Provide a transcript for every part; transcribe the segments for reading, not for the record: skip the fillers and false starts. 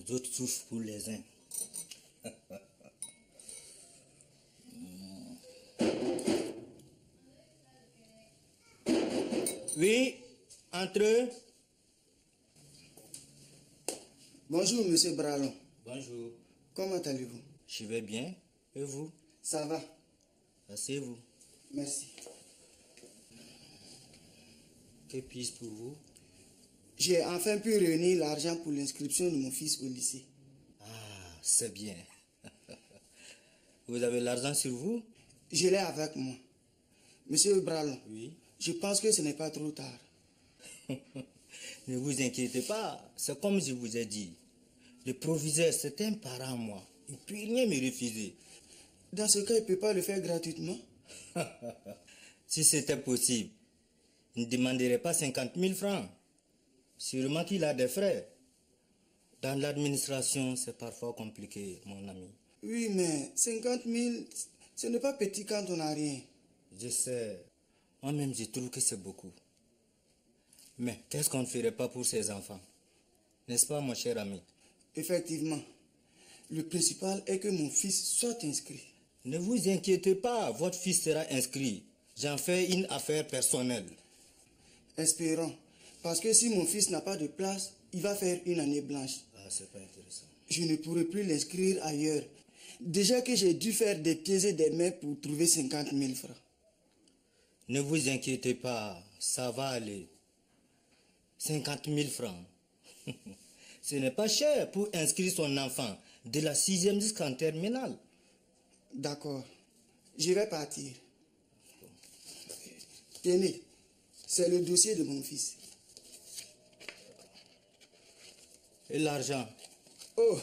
Les autres souffrent pour les uns. Oui, entre eux. Bonjour, monsieur Bralon. Bonjour. Comment allez-vous? Je vais bien. Et vous? Ça va. Asseyez-vous. Merci. Que puis-je pour vous? J'ai enfin pu réunir l'argent pour l'inscription de mon fils au lycée. Ah, c'est bien. Vous avez l'argent sur vous? Je l'ai avec moi. Monsieur Bralon. Oui. Je pense que ce n'est pas trop tard. Ne vous inquiétez pas, c'est comme je vous ai dit. Le proviseur, c'est un parent à moi. Il ne peut rien me refuser. Dans ce cas, il ne peut pas le faire gratuitement? Si c'était possible, il ne demanderait pas 50 000 francs. Sûrement qu'il a des frais. Dans l'administration, c'est parfois compliqué, mon ami. Oui, mais 50 000, ce n'est pas petit quand on n'a rien. Je sais. Moi-même, je trouve que c'est beaucoup. Mais qu'est-ce qu'on ne ferait pas pour ces enfants? N'est-ce pas, mon cher ami? Effectivement. Le principal est que mon fils soit inscrit. Ne vous inquiétez pas, votre fils sera inscrit. J'en fais une affaire personnelle. Espérons. Parce que si mon fils n'a pas de place, il va faire une année blanche. Ah, c'est pas intéressant. Je ne pourrai plus l'inscrire ailleurs. Déjà que j'ai dû faire des pieds et des mains pour trouver 50 000 francs. Ne vous inquiétez pas, ça va aller. 50 000 francs. Ce n'est pas cher pour inscrire son enfant de la 6e jusqu'en terminale. D'accord. Je vais partir. Tenez, c'est le dossier de mon fils. Et l'argent? Oh,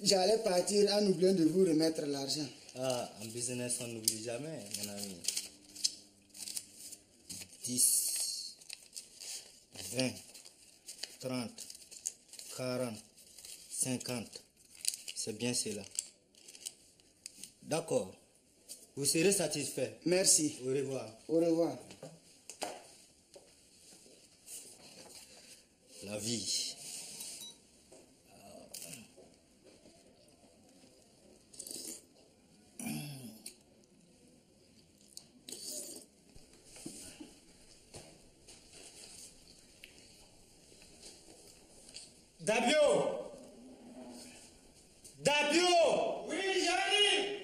j'allais partir en oubliant de vous remettre l'argent. Ah, en business, on n'oublie jamais, mon ami. 10, 20, 30, 40, 50. C'est bien cela. D'accord. Vous serez satisfait. Merci. Au revoir. Au revoir. La vie. Dabio! Dabio! Oui, j'arrive.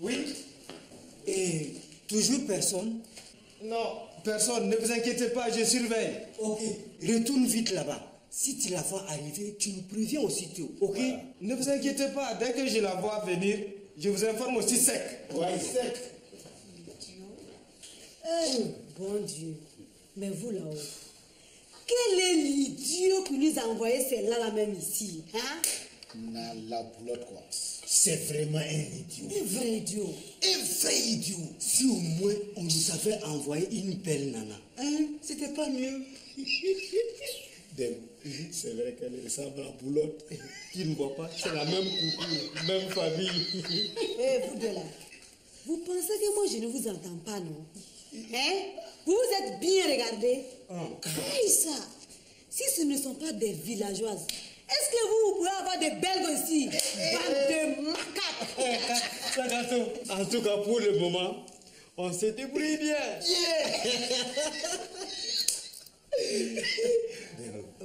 Oui. Et toujours personne? Non, personne. Ne vous inquiétez pas, je surveille. Ok. Retourne vite là-bas. Si tu la vois arriver, tu nous préviens aussitôt, ok? Voilà. Ne vous inquiétez pas, dès que je la vois venir, je vous informe aussi sec. Oui, sec. Bon Dieu. Mais vous là-haut, quel est l'idiot qui nous a envoyé celle-là là même ici, hein? La boulotte quoi. C'est vraiment un idiot. Un vrai idiot. Un vrai idiot. Si au moins on nous avait envoyé une belle nana, hein? C'était pas mieux. C'est vrai qu'elle ressemble à boulotte. Tu ne vois pas, c'est la même coucou, même famille. Eh, vous deux là, vous pensez que moi je ne vous entends pas, non? Hein? Vous vous êtes bien regardés? Aïe ça! Si ce ne sont pas des villageoises, est-ce que vous pouvez avoir des Belges aussi? Bande de macaques! En tout cas, pour le moment, on se débrouille bien.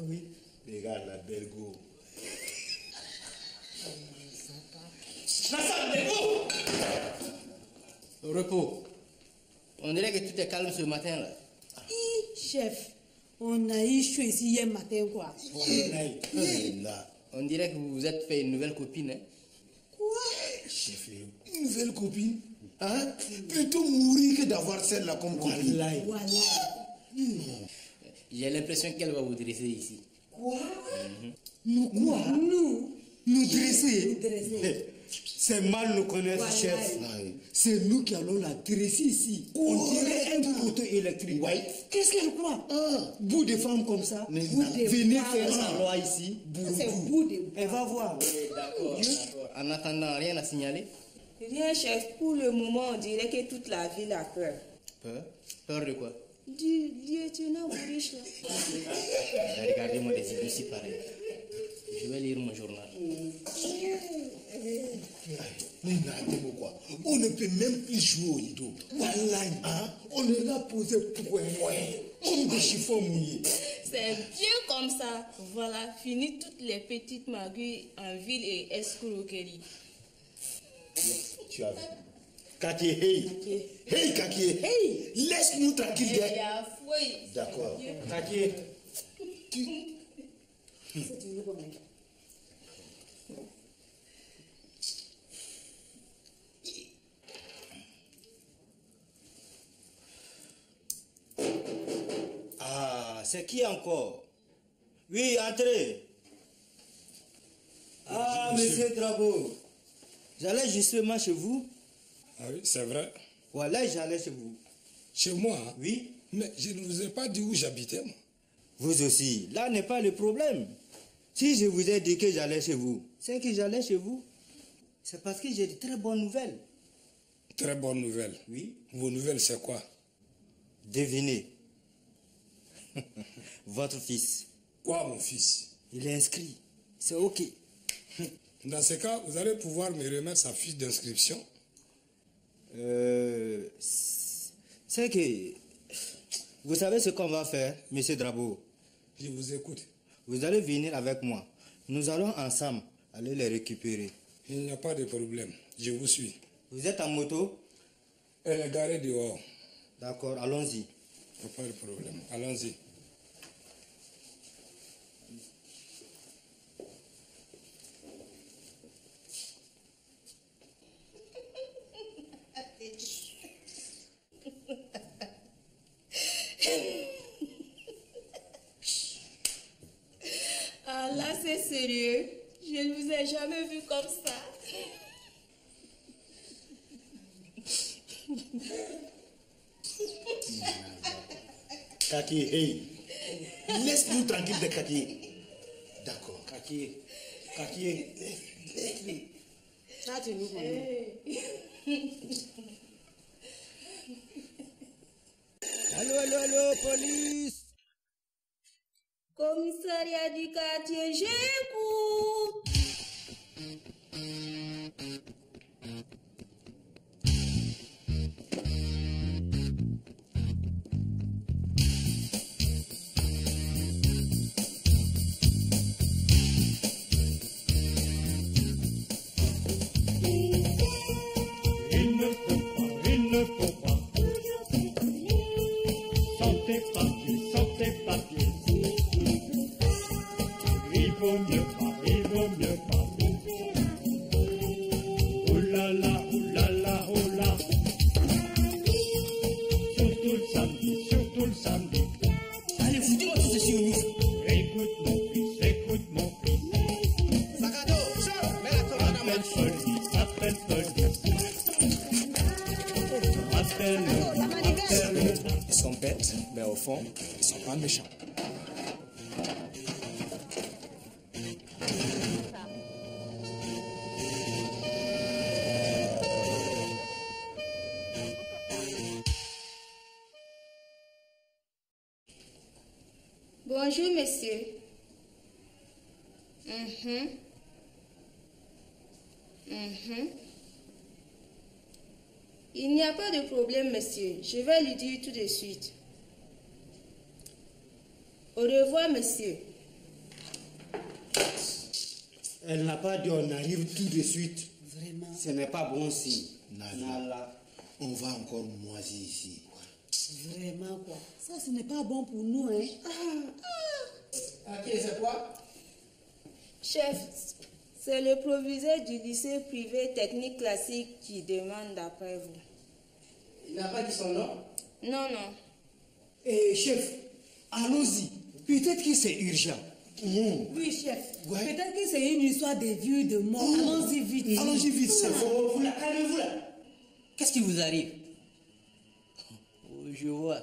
Oui. Regarde la Belgo. Repos. On dirait que tout est calme ce matin là. Chef, on a eu chaud ici hier matin, quoi. On dirait que vous vous êtes fait une nouvelle copine. Hein? Quoi? Chef, une nouvelle copine? Hein? Plutôt mourir que d'avoir celle-là comme copine. Voilà. J'ai l'impression qu'elle va vous dresser ici. Quoi? Nous quoi? Nous dresser? Dresser. C'est mal nous connaître, Voilà. chef. C'est nous qui allons la dresser ici. On dirait un poteau électrique. Qu'est-ce qu'elle croit? Bout de femme comme ça. Venez faire sa loi ici. C'est bout de... Elle va voir. D'accord. En attendant, rien à signaler? Rien, chef. Pour le moment, on dirait que toute la ville a peur. Peur? Peur de quoi? Du lieutenant Bouriche, là. Regardez-moi des idées si pareilles. Je vais lire mon journal. On ne peut même plus jouer au lido. Voilà, hein? On est là posé pour comme des chiffons mouillés. C'est bien comme ça. Voilà, fini toutes les petites magouilles en ville et escroquerie. Tu as vu? Kaki, hey! Hey, Kaki! Hey! Laisse-nous tranquille, Il y gars. a fouille. D'accord. Kaki, C'est une bonne. Ah, c'est qui encore? Oui, entrez. Ah, monsieur Drago. J'allais justement chez vous. Ah oui, c'est vrai. Voilà, j'allais chez vous. Chez moi, hein? Oui, Mais je ne vous ai pas dit où j'habitais, moi. vous aussi. Là n'est pas le problème. Si je vous ai dit que j'allais chez vous, c'est que j'allais chez vous. C'est parce que j'ai de très bonnes nouvelles. Très bonne nouvelle. Oui. Vos nouvelles, c'est quoi? Devinez. Votre fils, Quoi, mon fils? il est inscrit. C'est OK. Dans ce cas, vous allez pouvoir me remettre sa fiche d'inscription. C'est que... Vous savez ce qu'on va faire, monsieur Drabo? Je vous écoute. Vous allez venir avec moi. Nous allons ensemble aller les récupérer. Il n'y a pas de problème. Je vous suis. Vous êtes en moto? Elle est garée dehors. D'accord, allons-y. Il n'y a pas de problème. Allons-y. Ah là, c'est sérieux. Je ne vous ai jamais vu comme ça. Kaki, hey! Laisse-nous tranquille de Kaki. D'accord. Kaki, Kaki. Ça, tu nous connais. Allô, allô, allô, police! Commissariat du quartier, j'écoute. Ils sont bêtes, mais au fond, ils sont pas méchants. Bonjour, monsieur. Il n'y a pas de problème, monsieur. Je vais lui dire tout de suite. Au revoir, monsieur. Elle n'a pas dit on arrive tout de suite. Vraiment. Ce n'est pas bon signe. Nala, on va encore moisir ici. Vraiment, quoi. Ça, ce n'est pas bon pour nous, hein. Kaki, c'est quoi? Chef, c'est le proviseur du lycée privé technique classique qui demande d'après vous. Il n'a pas dit son nom? Non, non. Eh, chef, allons-y. Peut-être que c'est urgent. Oui, chef. Ouais. Peut-être que c'est une histoire de vie ou de mort. Allons-y vite. Allons-y vite, c'est fort. Vous là, calmez-vous là. Qu'est-ce qui vous arrive? Oh, je vois.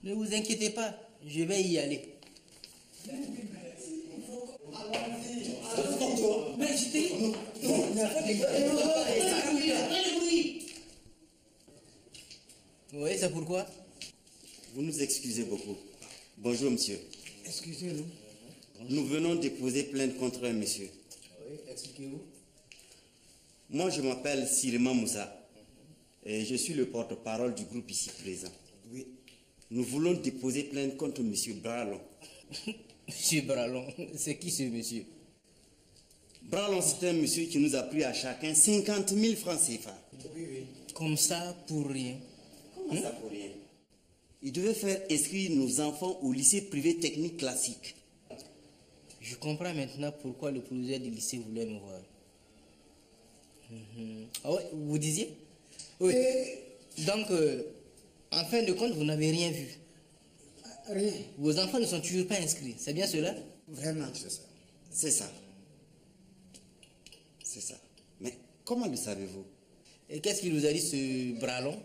Ne vous inquiétez pas, je vais y aller. Oui, c'est pourquoi? Vous nous excusez beaucoup. Bonjour, monsieur. Excusez-nous. Nous venons déposer plainte contre un monsieur. Oui, expliquez-vous. Moi, je m'appelle Sirima Moussa et je suis le porte-parole du groupe ici présent. Oui. Nous voulons déposer plainte contre monsieur Bralon. Monsieur Bralon, c'est qui ce monsieur? Bralon, c'est un monsieur qui nous a pris à chacun 50 000 francs CFA. Oui, oui. Comme ça, pour rien. Comment ça pour rien? Il devait faire inscrire nos enfants au lycée privé technique classique. Je comprends maintenant pourquoi le proviseur du lycée voulait me voir. Ah ouais, vous disiez? Oui. Donc, en fin de compte, vous n'avez rien vu. Rien. Vos enfants ne sont toujours pas inscrits. C'est bien cela? Vraiment. C'est ça. C'est ça. C'est ça. Mais comment le savez-vous? Et qu'est-ce qu'il vous a dit, ce Bralon?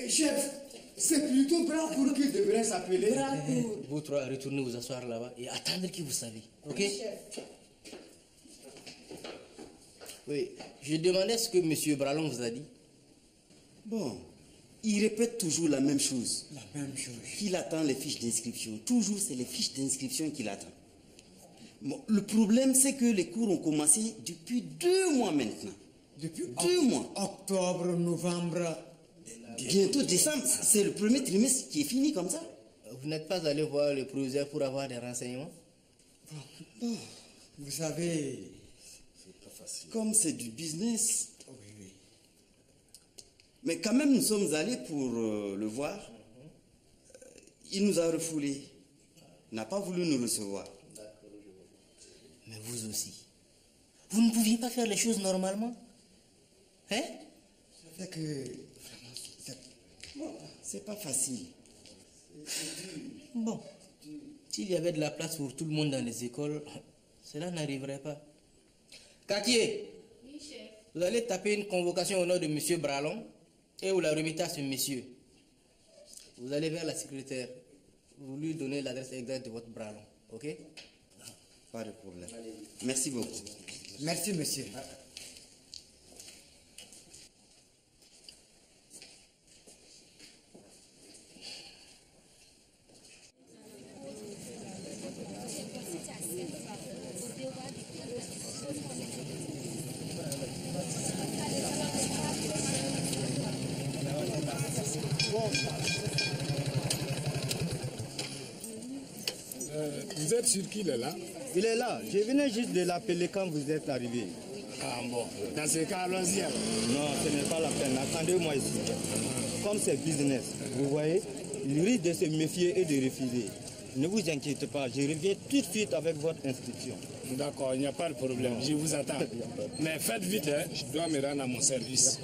Chef, c'est plutôt Bracourt qu'il devrait s'appeler. Bracourt. Vous trois, retournez vous asseoir là-bas et attendre que vous savez. Ok? Oui. Je demandais ce que M. Bralon vous a dit. Bon, il répète toujours la même chose. La même chose. Qu'il attend les fiches d'inscription. Toujours, c'est les fiches d'inscription qu'il attend. Bon, le problème, c'est que les cours ont commencé depuis 2 mois maintenant. Depuis 2 mois. Octobre, novembre. Bientôt décembre. C'est le premier trimestre qui est fini comme ça. Vous n'êtes pas allé voir le proviseur pour avoir des renseignements? Bon, vous savez. Comme c'est du business. Oui, oui. Mais quand même, nous sommes allés pour le voir. Il nous a refoulés. Il n'a pas voulu nous recevoir. Mais vous aussi. Vous ne pouviez pas faire les choses normalement? Hein? Ça fait que. Bon, c'est pas facile. Bon. S'il y avait de la place pour tout le monde dans les écoles, cela n'arriverait pas. Katier, Oui, chef. vous allez taper une convocation au nom de M. Bralon et vous la remettez à ce monsieur. Vous allez vers la secrétaire. Vous lui donnez l'adresse exacte de votre Bralon. Ok? Pas de problème. Merci beaucoup. Merci, monsieur. Vous êtes sûr qu'il est là? Il est là. Je venais juste de l'appeler quand vous êtes arrivé. Ah bon. Dans ce cas, allons-y. Non, ce n'est pas la peine. Attendez-moi ici. Comme c'est business, vous voyez, il risque de se méfier et de refuser. Ne vous inquiétez pas, je reviens tout de suite avec votre inscription. D'accord, il n'y a pas de problème. Je vous attends. Mais faites vite, hein. Je dois me rendre à mon service.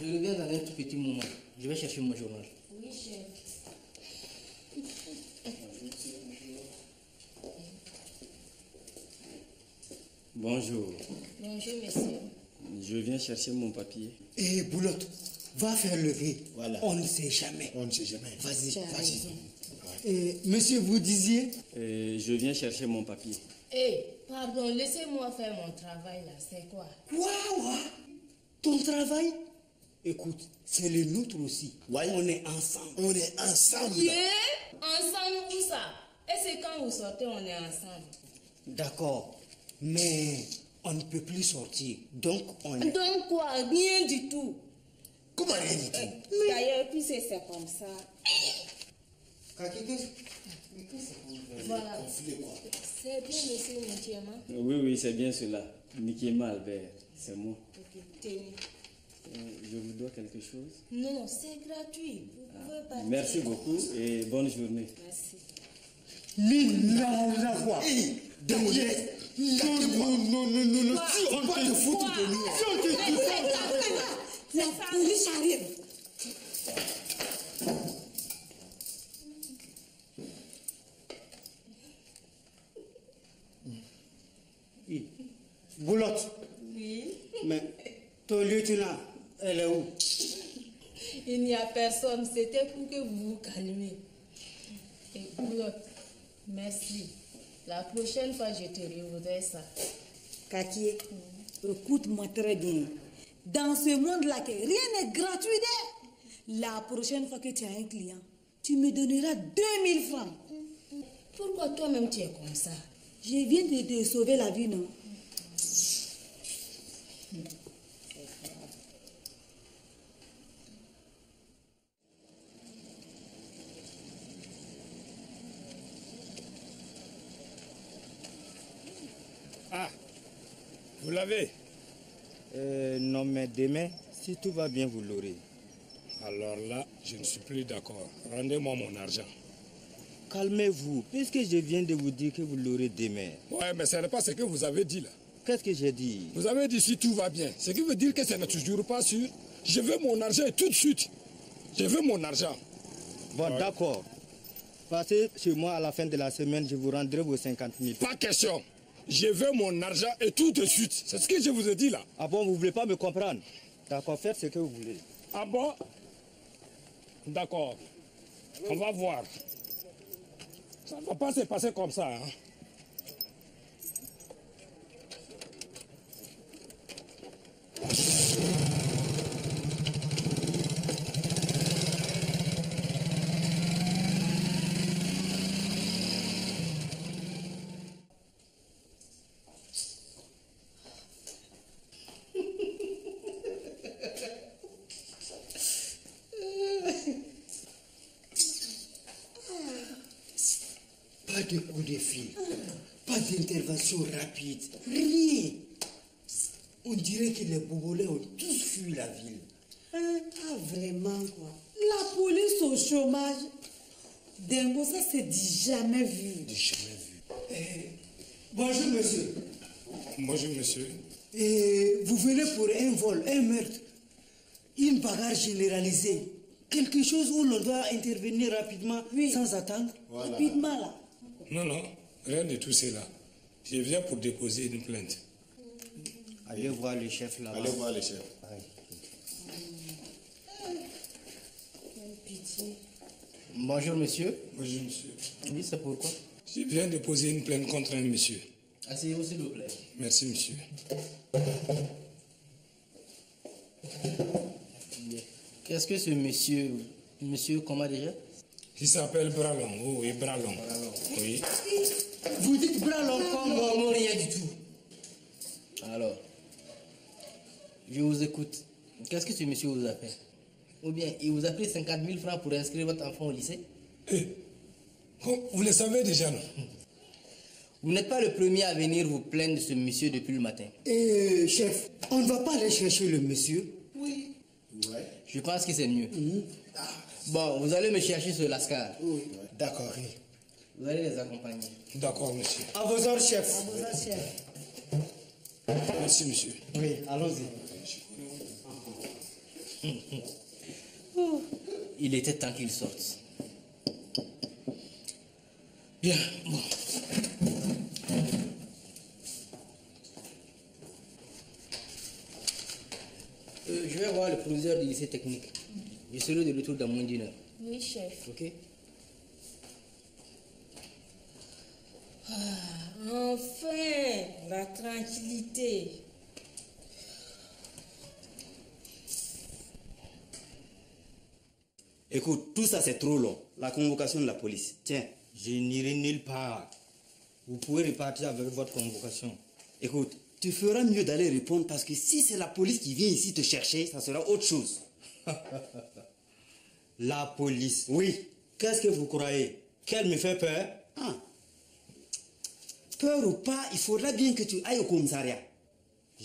Je reviens dans un tout petit moment. Je vais chercher mon journal. Oui, chef. Bonjour. Bonjour, monsieur. Je viens chercher mon papier. Et Boulotte, va faire lever. Voilà. On ne sait jamais. On ne sait jamais. Vas-y, Tu as vas-y. raison. Et monsieur, vous disiez? Je viens chercher mon papier. Eh, pardon, laissez-moi faire mon travail là, c'est quoi? Waouh! Ton travail? Écoute, c'est le nôtre aussi. Ouais. On est ensemble. On est ensemble. Yeah? Ensemble où ça? Et c'est quand vous sortez, on est ensemble. D'accord. Mais on ne peut plus sortir. Donc, on est... Donc quoi? Rien du tout. Comment rien du tout? D'ailleurs, puis c'est comme ça. Voilà. C'est bien, monsieur Nikiema. Oui, c'est bien cela. Nikiema Albert, c'est moi. Ok, tenez. Je vous dois quelque chose? Non, c'est gratuit. Vous pouvez partir. Merci beaucoup et bonne journée. Merci. quoi? Non. Si on te fout de nous. Si on te La police arrive. Boulotte, Oui. mais ton lieutenant, elle est où? Il n'y a personne. C'était pour que vous vous calmiez. Et Claude, merci. La prochaine fois, je te revaudrai ça. Kaki, écoute-moi très bien. Dans ce monde-là, rien n'est gratuit. La prochaine fois que tu as un client, tu me donneras 2000 francs. Pourquoi toi-même tu es comme ça? Je viens de te sauver la vie, non? Ah, vous l'avez? Non, mais demain, si tout va bien, vous l'aurez. Alors là, je ne suis plus d'accord. Rendez-moi mon argent. Calmez-vous, puisque je viens de vous dire que vous l'aurez demain. Ouais, mais ce n'est pas ce que vous avez dit là. Qu'est-ce que j'ai dit? Vous avez dit si tout va bien. Ce qui veut dire que ce n'est toujours pas sûr. Je veux mon argent tout de suite. Je veux mon argent. Bon, Ouais. d'accord. Passez chez moi à la fin de la semaine, je vous rendrai vos 50 000. Pas question. Je veux mon argent et tout de suite. C'est ce que je vous ai dit là. Ah bon, vous ne voulez pas me comprendre? D'accord, faites ce que vous voulez. Ah bon? D'accord. On va voir. Ça ne va pas se passer comme ça. Hein? Pas de coup de fil, pas d'intervention rapide, rien. On dirait que les Bogolais ont tous fui la ville. Ah, vraiment, quoi. La police au chômage. Dengo, ça c'est du jamais vu. Bonjour, monsieur. Bonjour, monsieur. Vous venez pour un vol, un meurtre, une bagarre généralisée. Quelque chose où l'on doit intervenir rapidement, sans attendre. Voilà. Rapidement, là. Non, non, rien de tout cela. Je viens pour déposer une plainte. Allez voir le chef là-bas. Allez voir le chef. Bonjour monsieur. Bonjour, monsieur. Oui, c'est pourquoi? Je viens déposer une plainte contre un monsieur. Asseyez-vous s'il vous plaît. Merci, monsieur. Qu'est-ce que ce monsieur comment déjà? Il s'appelle Bralon. Oh oui, Bralon. Oui. Vous dites bras long comme... Non, rien du tout. Alors, je vous écoute. Qu'est-ce que ce monsieur vous a fait? Ou bien, il vous a pris 50 000 francs pour inscrire votre enfant au lycée? Vous le savez déjà, non? Vous n'êtes pas le premier à venir vous plaindre de ce monsieur depuis le matin. Chef, on ne va pas aller chercher le monsieur? Oui. Ouais. Je pense que c'est mieux. Bon, vous allez me chercher sur Lascar. Oui. D'accord. Vous allez les accompagner. D'accord, monsieur. À vos ordres, chef. À vos ordres, chef. Merci, monsieur. Oui, allons-y. Il était temps qu'il sorte. Bien, bon. Je vais voir le proviseur du lycée technique. Je serai de retour dans moins d'une heure. Oui, chef. Ok? Enfin, la tranquillité. Écoute, tout ça c'est trop long. La convocation de la police. Tiens. Je n'irai nulle part. Vous pouvez repartir avec votre convocation. Écoute, tu feras mieux d'aller répondre parce que si c'est la police qui vient ici te chercher, ça sera autre chose. La police? Oui. Qu'est-ce que vous croyez? Qu'elle me fait peur? Ah. Peur ou pas, il faudra bien que tu ailles au commissariat.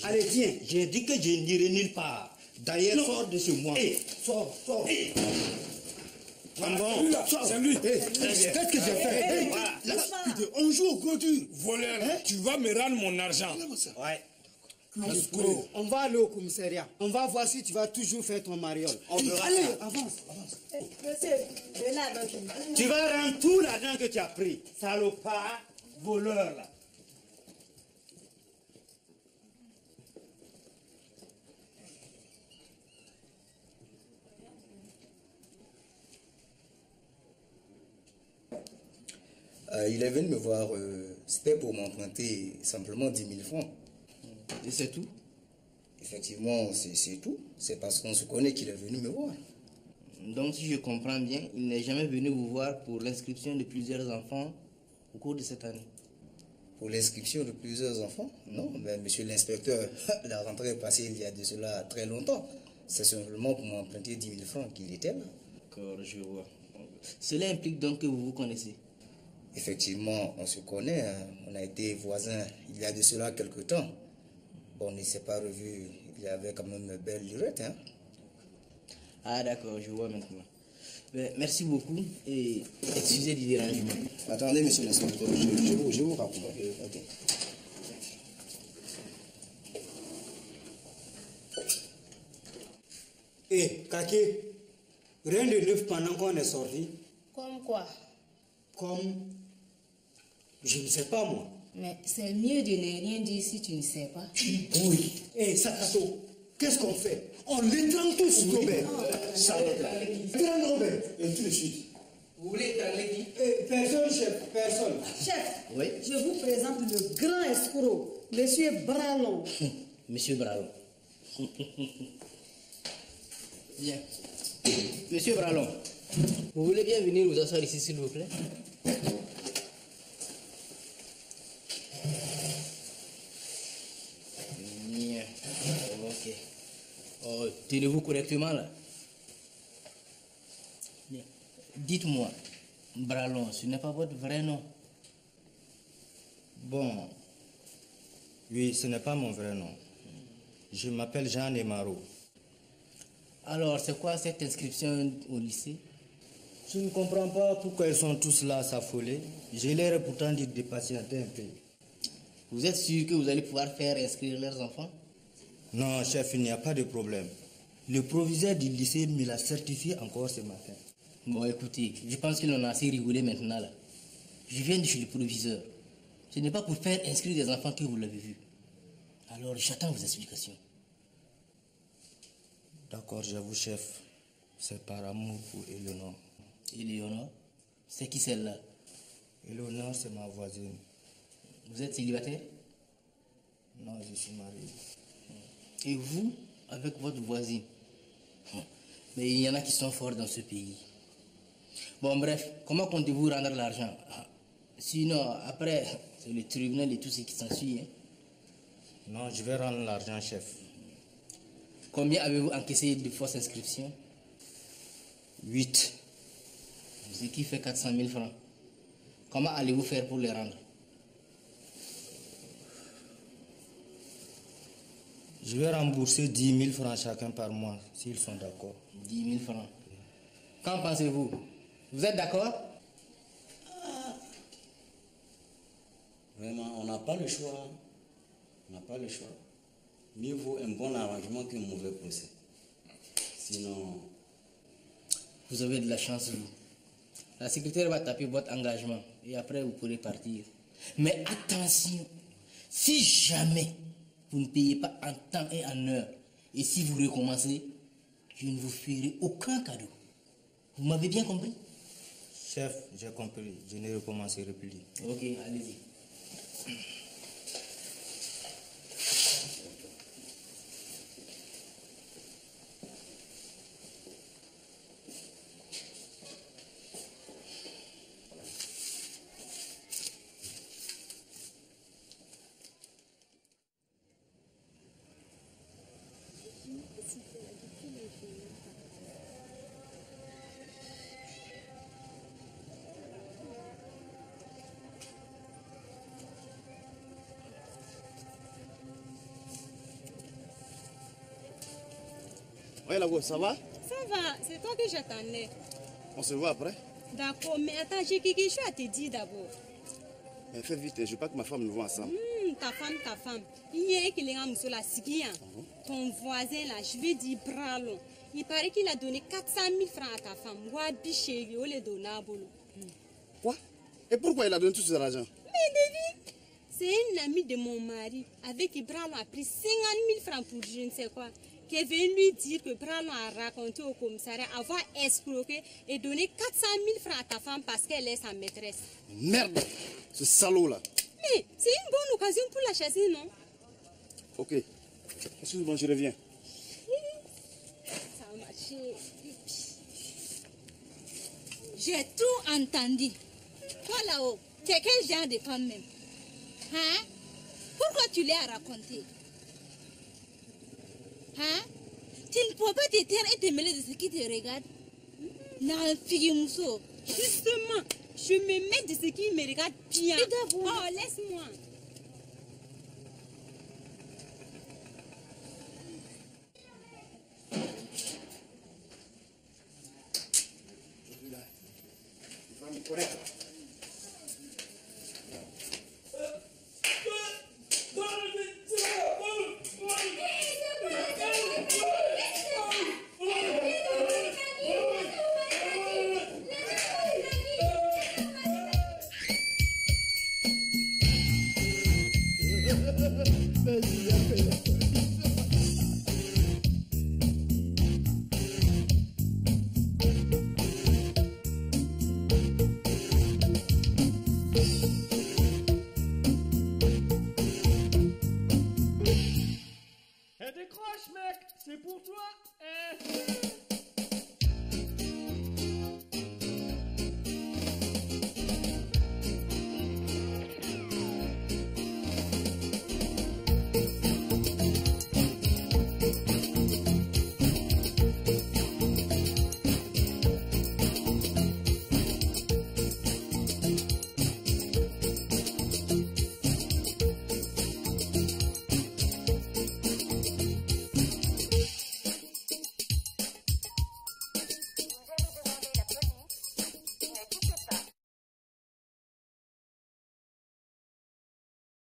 Allez, tiens. J'ai dit que je n'irai nulle part. D'ailleurs, sors de chez moi. Sors. C'est lui. Qu'est-ce que j'ai fait? On joue au gros dur. Voleur, tu vas me rendre mon argent. Ouais. On va aller au commissariat. On va voir si tu vas toujours faire ton mariole. Allez, avance. Monsieur, venez avec nous. Tu vas rendre tout l'argent que tu as pris. Salopard, voleur là. Il est venu me voir, c'était pour m'emprunter simplement 10 000 francs. Et c'est tout? Effectivement, c'est tout. C'est parce qu'on se connaît qu'il est venu me voir. Donc, si je comprends bien, il n'est jamais venu vous voir pour l'inscription de plusieurs enfants au cours de cette année. Pour l'inscription de plusieurs enfants? Non, mais monsieur l'inspecteur, la rentrée est passée il y a de cela très longtemps. C'est simplement pour m'emprunter 10 000 francs qu'il était là. D'accord, je vois. Cela implique donc que vous vous connaissez? Effectivement, on se connaît. Hein. On a été voisins il y a de cela quelque temps. Bon, on ne s'est pas revus. Il y avait quand même une belle lurette. Hein. Ah d'accord, je vois maintenant. Mais merci beaucoup et excusez du dérangement. Attendez, monsieur l'inspecteur, je vous raconte. Ok. Kake, rien de neuf pendant qu'on est sorti. Comme quoi? Comme, je ne sais pas moi. Mais c'est mieux de ne rien dire si tu ne sais pas. Oui. Sakato, qu'est-ce qu'on fait? On l'étrangle tous, Robert. Étrangle Robert. Et tout de suite. Vous voulez étrangler qui? Personne, chef, personne. Chef, oui? Je vous présente le grand escroc, monsieur Bralon. Monsieur Bralon. Bien. Monsieur Bralon, vous voulez bien venir vous asseoir ici, s'il vous plaît? Bien. Ok. Oh, tenez-vous correctement là. Bien. Dites-moi, Bralon, ce n'est pas votre vrai nom? Bon, oui, ce n'est pas mon vrai nom. Je m'appelle Jean Emaro. Alors, c'est quoi cette inscription au lycée? Je ne comprends pas pourquoi ils sont tous là à s'affoler. Je leur ai pourtant dit de patienter un peu. Vous êtes sûr que vous allez pouvoir faire inscrire leurs enfants? Non, chef, il n'y a pas de problème. Le proviseur du lycée me l'a certifié encore ce matin. Bon, écoutez, je pense qu'il en a assez rigolé maintenant là. Je viens de chez le proviseur. Ce n'est pas pour faire inscrire des enfants que vous l'avez vu. Alors, j'attends vos explications. D'accord, j'avoue, chef. C'est par amour pour Éléonore. Éléonore? C'est qui celle-là? Éléonore, c'est ma voisine. Vous êtes célibataire? Non, je suis marié. Et vous, avec votre voisine? Mais il y en a qui sont forts dans ce pays. Bon, bref, comment comptez-vous rendre l'argent? Sinon, après, c'est le tribunal et tout ce qui s'ensuit. Hein? Non, je vais rendre l'argent, chef. Combien avez-vous encaissé de fausses inscriptions? 8. Ce qui fait 400 000 francs. Comment allez-vous faire pour les rendre? Je vais rembourser 10 000 francs chacun par mois, s'ils sont d'accord. 10 000 francs. Qu'en pensez-vous? Vous êtes d'accord? Vraiment, on n'a pas le choix. On n'a pas le choix. Mieux vaut un bon arrangement qu'un mauvais procès. Sinon... Vous avez de la chance, vous. La secrétaire va taper votre engagement et après vous pourrez partir. Mais attention, si jamais vous ne payez pas en temps et en heure, et si vous recommencez, je ne vous ferai aucun cadeau. Vous m'avez bien compris? Chef, j'ai compris. Je ne recommencerai plus. Ok, allez-y. Ouais, la go, ça va? Ça va, c'est toi que j'attendais. On se voit après? D'accord, mais attends, j'ai quelque chose à te dire d'abord. Fais vite, je veux pas que ma femme nous voit ensemble. Ta femme. Il y a un monsieur là, ton voisin là, je vais dire Bralon. Il paraît qu'il a donné 400 000 francs à ta femme. Quoi? Et pourquoi il a donné tout cet argent? Mais David, c'est un ami de mon mari avec qui Bralon a pris 50 000 francs pour je ne sais quoi. Qui est venu lui dire que Bralon a raconté au commissariat avoir escroqué et donné 400 000 francs à ta femme parce qu'elle est sa maîtresse. Merde, ce salaud là. Mais c'est une bonne occasion pour la chasser, non? Ok, Excuse-moi, je reviens. Ça a marché. J'ai tout entendu. Toi là-haut, tu es quel genre de femme même? Hein? Pourquoi tu l'as raconté? Hein? Tu ne peux pas te taire et te mêler de ce qui te regarde? Non, fille Mousso. Justement, je me mets de ce qui me regarde bien. Oh, laisse-moi. Il va me connaître. Vas-y, appelle.